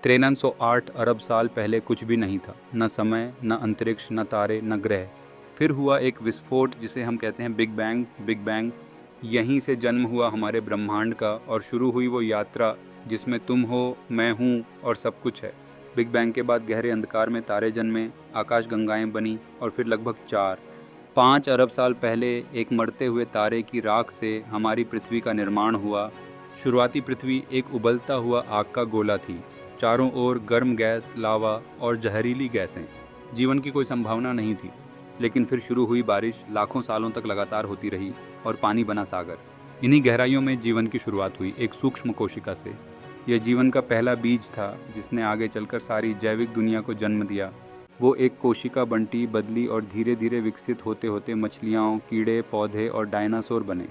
1308 अरब साल पहले कुछ भी नहीं था, न समय, न अंतरिक्ष, न तारे, न ग्रह। फिर हुआ एक विस्फोट जिसे हम कहते हैं बिग बैंग। बिग बैंग, यहीं से जन्म हुआ हमारे ब्रह्मांड का और शुरू हुई वो यात्रा जिसमें तुम हो, मैं हूँ और सब कुछ है। बिग बैंग के बाद गहरे अंधकार में तारे जन्मे, आकाश गंगाएं बनी और फिर लगभग 4-5 अरब साल पहले एक मरते हुए तारे की राख से हमारी पृथ्वी का निर्माण हुआ। शुरुआती पृथ्वी एक उबलता हुआ आग का गोला थी, चारों ओर गर्म गैस, लावा और जहरीली गैसें। जीवन की कोई संभावना नहीं थी। लेकिन फिर शुरू हुई बारिश, लाखों सालों तक लगातार होती रही और पानी बना सागर। इन्हीं गहराइयों में जीवन की शुरुआत हुई, एक सूक्ष्म कोशिका से। यह जीवन का पहला बीज था जिसने आगे चलकर सारी जैविक दुनिया को जन्म दिया। वो एक कोशिका बंटी, बदली और धीरे धीरे विकसित होते होते मछलियाँ, कीड़े, पौधे और डायनासोर बने।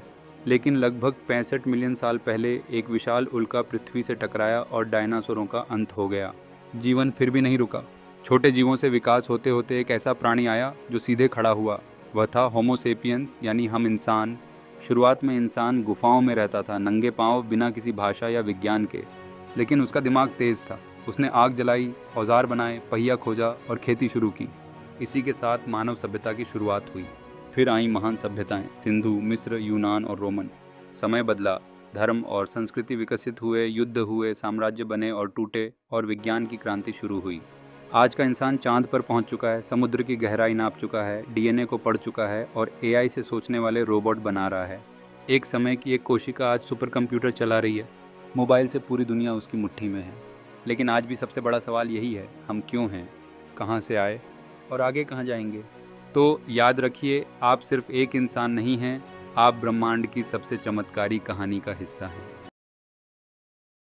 लेकिन लगभग 65 मिलियन साल पहले एक विशाल उल्का पृथ्वी से टकराया और डायनासोरों का अंत हो गया। जीवन फिर भी नहीं रुका। छोटे जीवों से विकास होते होते एक ऐसा प्राणी आया जो सीधे खड़ा हुआ। वह था होमो सेपियंस, यानी हम इंसान। शुरुआत में इंसान गुफाओं में रहता था, नंगे पांव, बिना किसी भाषा या विज्ञान के। लेकिन उसका दिमाग तेज था। उसने आग जलाई, औजार बनाए, पहिया खोजा और खेती शुरू की। इसी के साथ मानव सभ्यता की शुरुआत हुई। फिर आई महान सभ्यताएं, सिंधु, मिस्र, यूनान और रोमन। समय बदला, धर्म और संस्कृति विकसित हुए, युद्ध हुए, साम्राज्य बने और टूटे, और विज्ञान की क्रांति शुरू हुई। आज का इंसान चांद पर पहुंच चुका है, समुद्र की गहराई नाप चुका है, डीएनए को पढ़ चुका है और एआई से सोचने वाले रोबोट बना रहा है। एक समय की एक कोशिका आज सुपर कंप्यूटर चला रही है। मोबाइल से पूरी दुनिया उसकी मुट्ठी में है। लेकिन आज भी सबसे बड़ा सवाल यही है, हम क्यों हैं, कहाँ से आए और आगे कहाँ जाएंगे। तो याद रखिए, आप सिर्फ एक इंसान नहीं हैं, आप ब्रह्मांड की सबसे चमत्कारी कहानी का हिस्सा हैं।